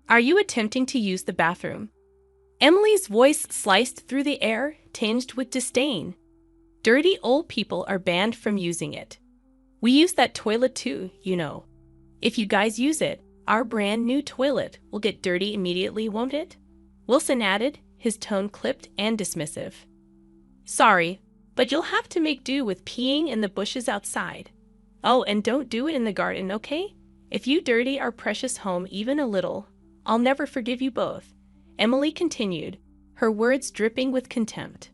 Are you attempting to use the bathroom? Emily's voice sliced through the air, tinged with disdain. Dirty old people are banned from using it. We use that toilet too, you know. If you guys use it, our brand new toilet will get dirty immediately, won't it? Wilson added, his tone clipped and dismissive. Sorry, but you'll have to make do with peeing in the bushes outside. Oh, and don't do it in the garden, okay? If you dirty our precious home even a little, I'll never forgive you both, Emily continued, her words dripping with contempt.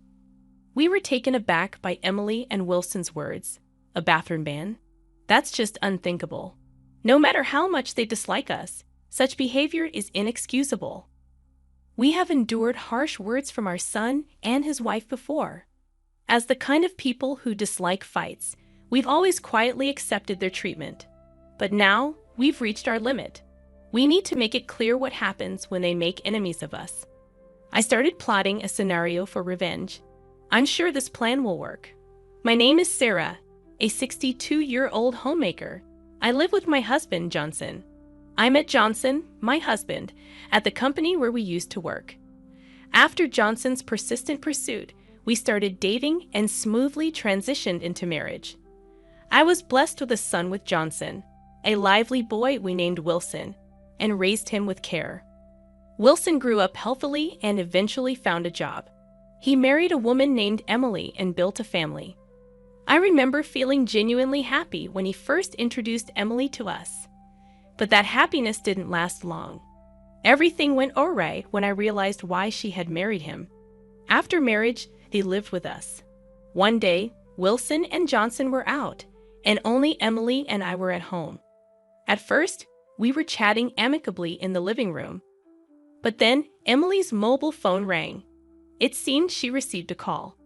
We were taken aback by Emily and Wilson's words. A bathroom ban? That's just unthinkable. No matter how much they dislike us, such behavior is inexcusable. We have endured harsh words from our son and his wife before. As the kind of people who dislike fights, we've always quietly accepted their treatment. But now, we've reached our limit. We need to make it clear what happens when they make enemies of us. I started plotting a scenario for revenge. I'm sure this plan will work. My name is Sarah, a 62-year-old homemaker. I live with my husband, Johnson. I met Johnson, my husband, at the company where we used to work. After Johnson's persistent pursuit, we started dating and smoothly transitioned into marriage. I was blessed with a son with Johnson, a lively boy we named Wilson, and raised him with care. Wilson grew up healthily and eventually found a job. He married a woman named Emily and built a family. I remember feeling genuinely happy when he first introduced Emily to us. But that happiness didn't last long. Everything went awry when I realized why she had married him. After marriage, they lived with us. One day, Wilson and Johnson were out, and only Emily and I were at home. At first, we were chatting amicably in the living room. But then, Emily's mobile phone rang. It seemed she received a call.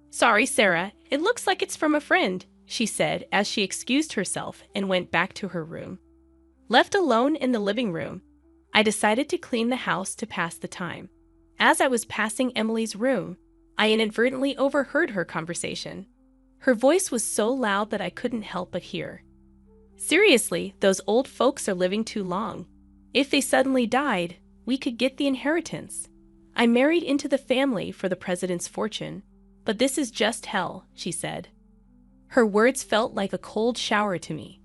Sorry, Sarah, it looks like it's from a friend, she said as she excused herself and went back to her room. Left alone in the living room, I decided to clean the house to pass the time. As I was passing Emily's room, I inadvertently overheard her conversation. Her voice was so loud that I couldn't help but hear. Seriously, those old folks are living too long. If they suddenly died, we could get the inheritance. I married into the family for the president's fortune, but this is just hell, she said. Her words felt like a cold shower to me.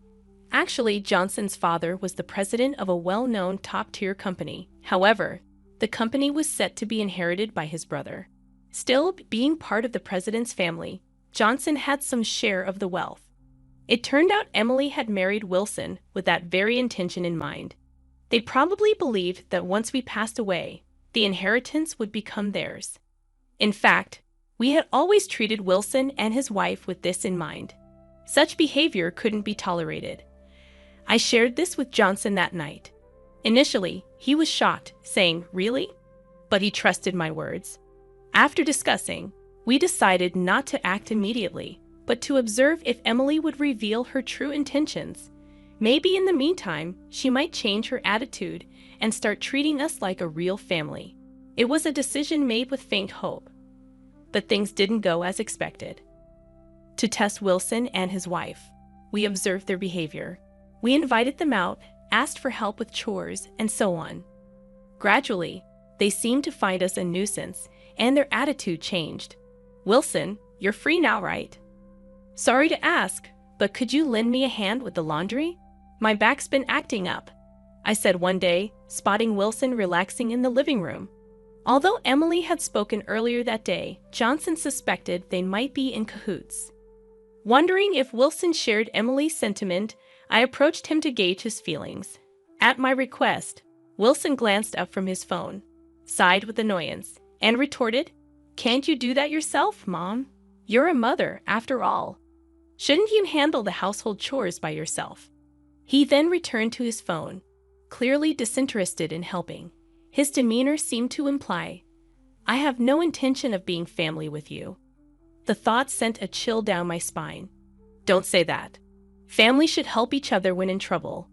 Actually, Johnson's father was the president of a well-known top-tier company. However, the company was set to be inherited by his brother. Still, being part of the president's family, Johnson had some share of the wealth. It turned out Emily had married Wilson with that very intention in mind. They probably believed that once we passed away, the inheritance would become theirs. In fact, we had always treated Wilson and his wife with this in mind. Such behavior couldn't be tolerated. I shared this with Johnson that night. Initially, he was shocked, saying, "Really?" But he trusted my words. After discussing, we decided not to act immediately, but to observe if Emily would reveal her true intentions. Maybe in the meantime, she might change her attitude and start treating us like a real family. It was a decision made with faint hope. But things didn't go as expected. To test Wilson and his wife, we observed their behavior. We invited them out, asked for help with chores, and so on. Gradually, they seemed to find us a nuisance, and their attitude changed. "Wilson, you're free now, right?" "Sorry to ask, but could you lend me a hand with the laundry? My back's been acting up," I said one day, spotting Wilson relaxing in the living room. Although Emily had spoken earlier that day, Johnson suspected they might be in cahoots. Wondering if Wilson shared Emily's sentiment, I approached him to gauge his feelings. At my request, Wilson glanced up from his phone, sighed with annoyance, and retorted, "Can't you do that yourself, Mom? You're a mother, after all. Shouldn't you handle the household chores by yourself?" He then returned to his phone, clearly disinterested in helping. His demeanor seemed to imply, "I have no intention of being family with you." The thought sent a chill down my spine. Don't say that. Family should help each other when in trouble.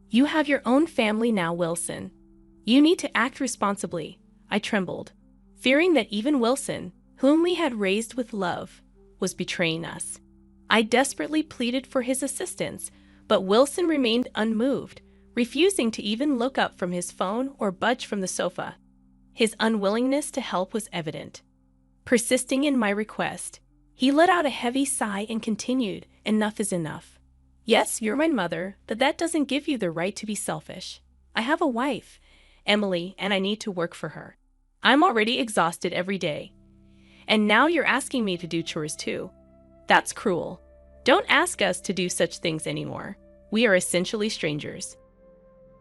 You have your own family now, Wilson. You need to act responsibly. I trembled, fearing that even Wilson, whom we had raised with love, was betraying us. I desperately pleaded for his assistance, but Wilson remained unmoved, refusing to even look up from his phone or budge from the sofa. His unwillingness to help was evident. Persisting in my request, he let out a heavy sigh and continued, "Enough is enough. Yes, you're my mother, but that doesn't give you the right to be selfish. I have a wife, Emily, and I need to work for her. I'm already exhausted every day. And now you're asking me to do chores too. That's cruel. Don't ask us to do such things anymore. We are essentially strangers."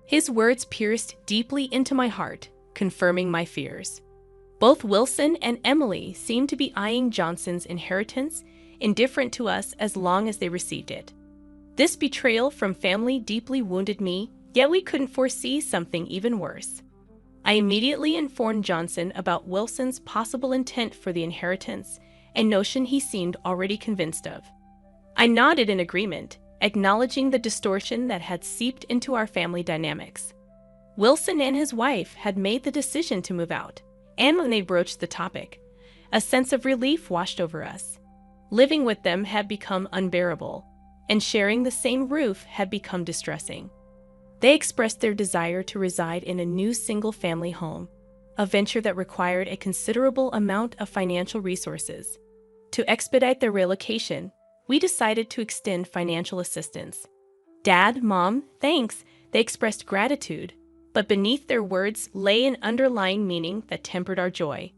His words pierced deeply into my heart, confirming my fears. Both Wilson and Emily seemed to be eyeing Johnson's inheritance, indifferent to us as long as they received it. This betrayal from family deeply wounded me, yet we couldn't foresee something even worse. I immediately informed Johnson about Wilson's possible intent for the inheritance, a notion he seemed already convinced of. I nodded in agreement, acknowledging the distortion that had seeped into our family dynamics. Wilson and his wife had made the decision to move out, and when they broached the topic, a sense of relief washed over us. Living with them had become unbearable, and sharing the same roof had become distressing. They expressed their desire to reside in a new single-family home, a venture that required a considerable amount of financial resources. To expedite their relocation, we decided to extend financial assistance. "Dad, Mom, thanks," they expressed gratitude, but beneath their words lay an underlying meaning that tempered our joy.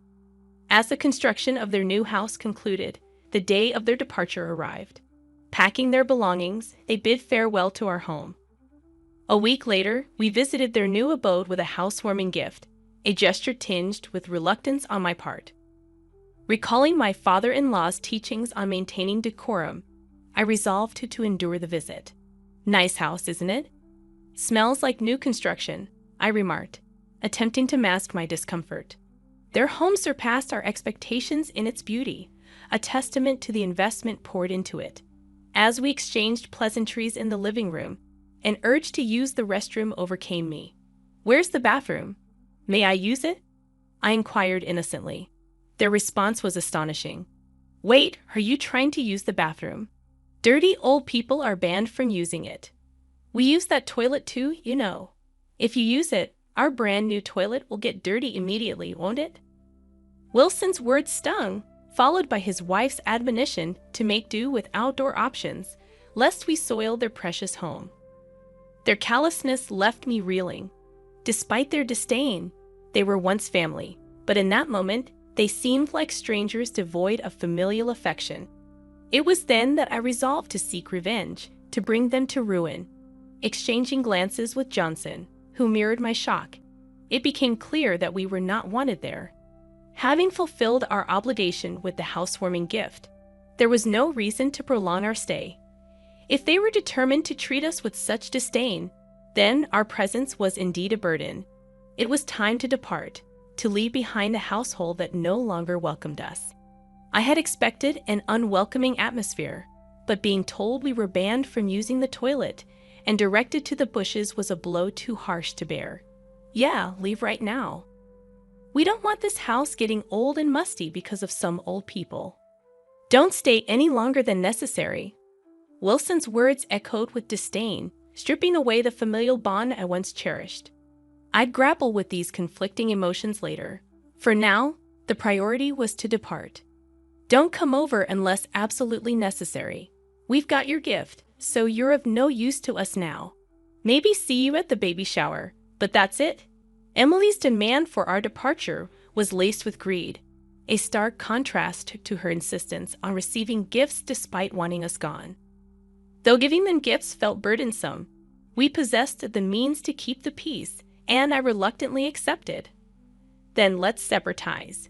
As the construction of their new house concluded, the day of their departure arrived. Packing their belongings, they bid farewell to our home. A week later, we visited their new abode with a housewarming gift, a gesture tinged with reluctance on my part. Recalling my father-in-law's teachings on maintaining decorum, I resolved to endure the visit. "Nice house, isn't it?" "Smells like new construction," I remarked, attempting to mask my discomfort. Their home surpassed our expectations in its beauty, a testament to the investment poured into it. As we exchanged pleasantries in the living room, an urge to use the restroom overcame me. "Where's the bathroom? May I use it?" I inquired innocently. Their response was astonishing. "Wait, are you trying to use the bathroom? Dirty old people are banned from using it. We use that toilet too, you know. If you use it, our brand new toilet will get dirty immediately, won't it?" Wilson's words stung, followed by his wife's admonition to make do with outdoor options, lest we soil their precious home. Their callousness left me reeling. Despite their disdain, they were once family, but in that moment, they seemed like strangers devoid of familial affection. It was then that I resolved to seek revenge, to bring them to ruin. Exchanging glances with Johnson, who mirrored my shock, it became clear that we were not wanted there. Having fulfilled our obligation with the housewarming gift, there was no reason to prolong our stay. If they were determined to treat us with such disdain, then our presence was indeed a burden. It was time to depart, to leave behind a household that no longer welcomed us. I had expected an unwelcoming atmosphere, but being told we were banned from using the toilet and directed to the bushes was a blow too harsh to bear. "Yeah, leave right now. We don't want this house getting old and musty because of some old people. Don't stay any longer than necessary." Wilson's words echoed with disdain, stripping away the familial bond I once cherished. I'd grapple with these conflicting emotions later. For now, the priority was to depart. "Don't come over unless absolutely necessary. We've got your gift, so you're of no use to us now. Maybe see you at the baby shower, but that's it." Emily's demand for our departure was laced with greed, a stark contrast to her insistence on receiving gifts despite wanting us gone. Though giving them gifts felt burdensome, we possessed the means to keep the peace, and I reluctantly accepted. "Then let's sever ties.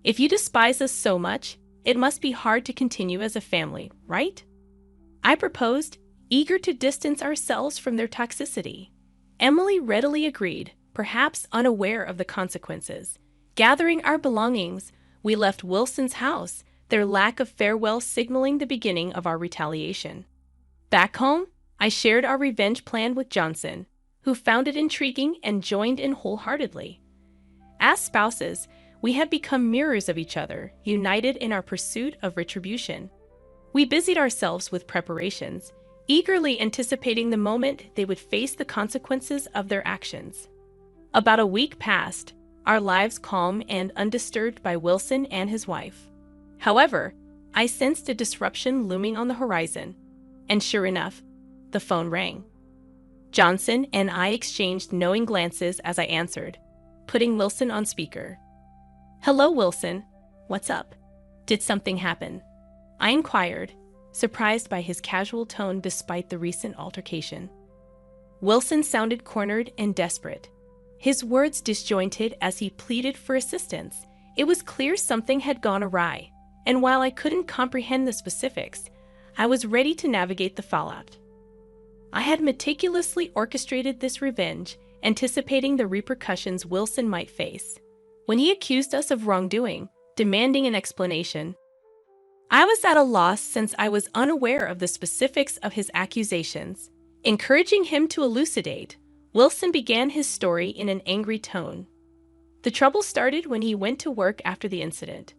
If you despise us so much, it must be hard to continue as a family, right?" I proposed, eager to distance ourselves from their toxicity. Emily readily agreed, perhaps unaware of the consequences. Gathering our belongings, we left Wilson's house, their lack of farewell signaling the beginning of our retaliation. Back home, I shared our revenge plan with Johnson, who found it intriguing and joined in wholeheartedly. As spouses, we had become mirrors of each other, united in our pursuit of retribution. We busied ourselves with preparations, eagerly anticipating the moment they would face the consequences of their actions. About a week passed, our lives calm and undisturbed by Wilson and his wife. However, I sensed a disruption looming on the horizon, and sure enough, the phone rang. Johnson and I exchanged knowing glances as I answered, putting Wilson on speaker. "Hello, Wilson. What's up? Did something happen?" I inquired, surprised by his casual tone despite the recent altercation. Wilson sounded cornered and desperate, his words disjointed as he pleaded for assistance. It was clear something had gone awry, and while I couldn't comprehend the specifics, I was ready to navigate the fallout. I had meticulously orchestrated this revenge, anticipating the repercussions Wilson might face. When he accused us of wrongdoing, demanding an explanation, I was at a loss since I was unaware of the specifics of his accusations. Encouraging him to elucidate, Wilson began his story in an angry tone. The trouble started when he went to work after the incident.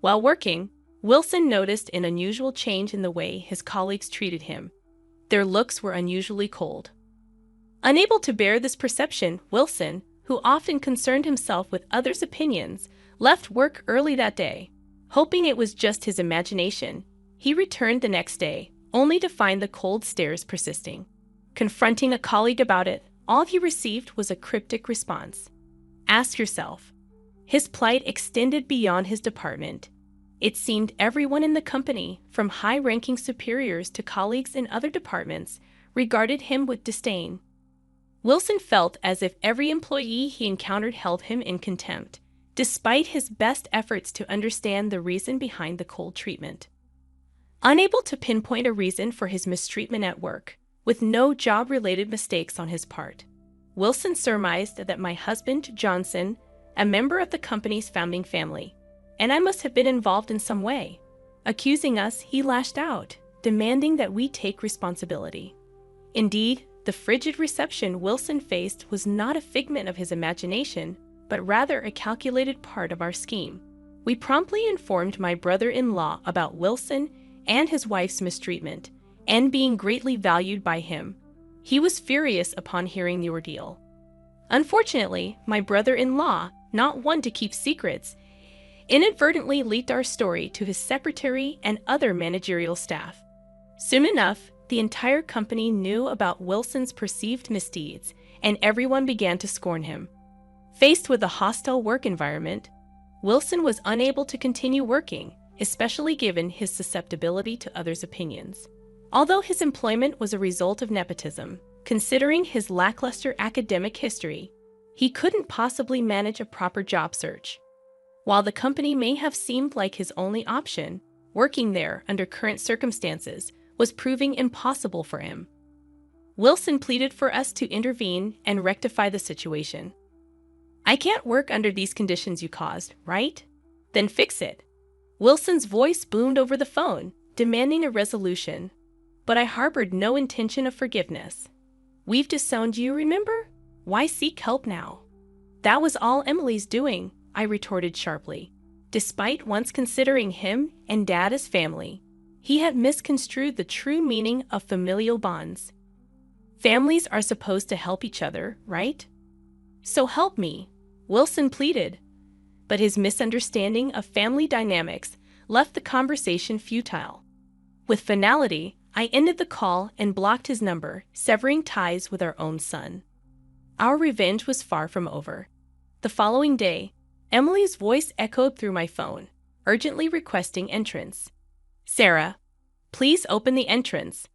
While working, Wilson noticed an unusual change in the way his colleagues treated him. Their looks were unusually cold. Unable to bear this perception, Wilson, who often concerned himself with others' opinions, left work early that day. Hoping it was just his imagination, he returned the next day, only to find the cold stares persisting. Confronting a colleague about it, all he received was a cryptic response. Ask yourself. His plight extended beyond his department. It seemed everyone in the company, from high-ranking superiors to colleagues in other departments, regarded him with disdain. Wilson felt as if every employee he encountered held him in contempt, despite his best efforts to understand the reason behind the cold treatment. Unable to pinpoint a reason for his mistreatment at work, with no job-related mistakes on his part, Wilson surmised that my husband, Johnson, a member of the company's founding family, and I must have been involved in some way. Accusing us, he lashed out, demanding that we take responsibility. Indeed, the frigid reception Wilson faced was not a figment of his imagination, but rather a calculated part of our scheme. We promptly informed my brother-in-law about Wilson and his wife's mistreatment, and being greatly valued by him, he was furious upon hearing the ordeal. Unfortunately, my brother-in-law, not one to keep secrets, inadvertently leaked our story to his secretary and other managerial staff. Soon enough, the entire company knew about Wilson's perceived misdeeds, and everyone began to scorn him. Faced with a hostile work environment, Wilson was unable to continue working, especially given his susceptibility to others' opinions. Although his employment was a result of nepotism, considering his lackluster academic history, he couldn't possibly manage a proper job search. While the company may have seemed like his only option, working there under current circumstances was proving impossible for him. Wilson pleaded for us to intervene and rectify the situation. "I can't work under these conditions you caused, right? Then fix it." Wilson's voice boomed over the phone, demanding a resolution, but I harbored no intention of forgiveness. "We've disowned you, remember? Why seek help now?" "That was all Emily's doing," I retorted sharply. Despite once considering him and Dad as family, he had misconstrued the true meaning of familial bonds. Families are supposed to help each other, right? "So help me," Wilson pleaded. But his misunderstanding of family dynamics left the conversation futile. With finality, I ended the call and blocked his number, severing ties with our own son. Our revenge was far from over. The following day, Emily's voice echoed through my phone, urgently requesting entrance. "Sarah, please open the entrance.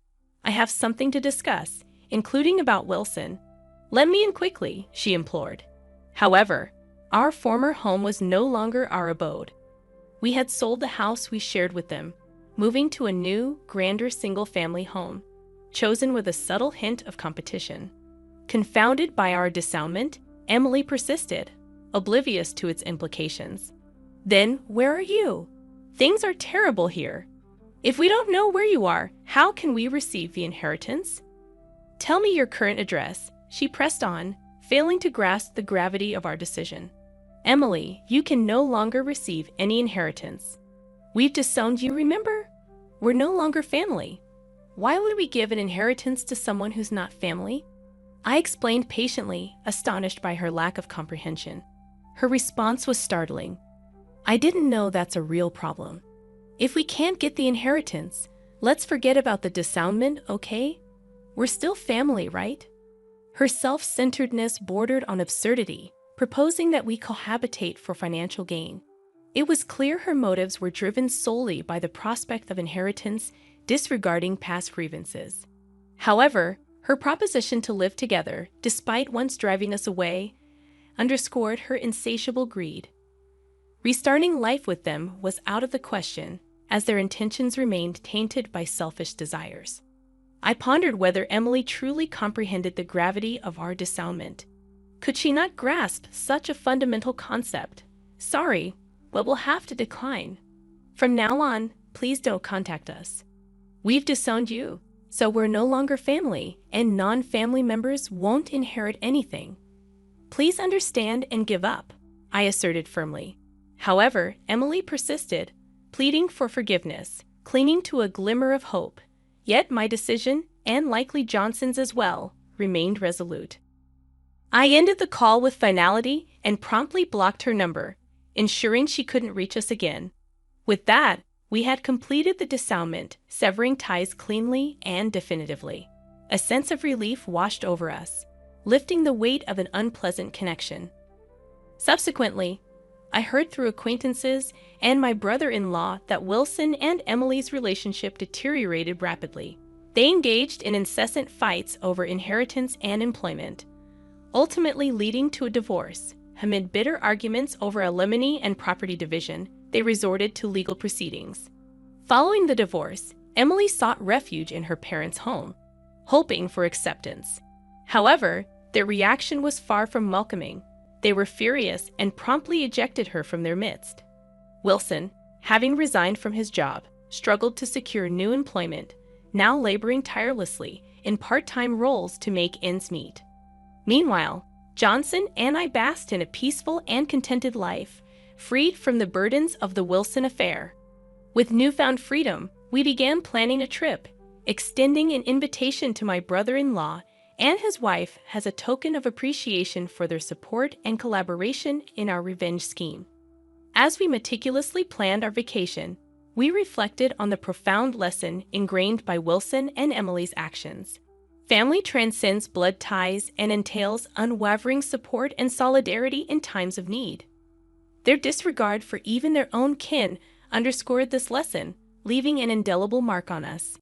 I have something to discuss, including about Wilson. Let me in quickly," she implored. However, our former home was no longer our abode. We had sold the house we shared with them, moving to a new, grander single-family home, chosen with a subtle hint of competition. Confounded by our dissownment, Emily persisted, oblivious to its implications. "Then, where are you? Things are terrible here. If we don't know where you are, how can we receive the inheritance? Tell me your current address," she pressed on, failing to grasp the gravity of our decision. "Emily, you can no longer receive any inheritance. We've disowned you, remember? We're no longer family." Why would we give an inheritance to someone who's not family? I explained patiently, astonished by her lack of comprehension. Her response was startling. I didn't know that's a real problem. If we can't get the inheritance, let's forget about the dissoundment, okay? We're still family, right? Her self-centeredness bordered on absurdity, proposing that we cohabitate for financial gain. It was clear her motives were driven solely by the prospect of inheritance, disregarding past grievances. However, her proposition to live together, despite once driving us away, underscored her insatiable greed. Restarting life with them was out of the question, as their intentions remained tainted by selfish desires. I pondered whether Emily truly comprehended the gravity of our dissoundment. Could she not grasp such a fundamental concept? Sorry, but we'll have to decline. From now on, please don't contact us. We've disowned you, so we're no longer family, and non-family members won't inherit anything. Please understand and give up, I asserted firmly. However, Emily persisted, pleading for forgiveness, clinging to a glimmer of hope. Yet my decision, and likely Johnson's as well, remained resolute. I ended the call with finality and promptly blocked her number, ensuring she couldn't reach us again. With that, we had completed the dissoundment, severing ties cleanly and definitively. A sense of relief washed over us, lifting the weight of an unpleasant connection. Subsequently, I heard through acquaintances and my brother-in-law that Wilson and Emily's relationship deteriorated rapidly. They engaged in incessant fights over inheritance and employment, ultimately leading to a divorce. Amid bitter arguments over alimony and property division, they resorted to legal proceedings. Following the divorce, Emily sought refuge in her parents' home, hoping for acceptance. However, their reaction was far from welcoming. They were furious and promptly ejected her from their midst. Wilson, having resigned from his job, struggled to secure new employment, now laboring tirelessly in part-time roles to make ends meet. Meanwhile, Johnson and I basked in a peaceful and contented life, freed from the burdens of the Wilson affair. With newfound freedom, we began planning a trip, extending an invitation to my brother-in-law and his wife as a token of appreciation for their support and collaboration in our revenge scheme. As we meticulously planned our vacation, we reflected on the profound lesson ingrained by Wilson and Emily's actions. Family transcends blood ties and entails unwavering support and solidarity in times of need. Their disregard for even their own kin underscored this lesson, leaving an indelible mark on us.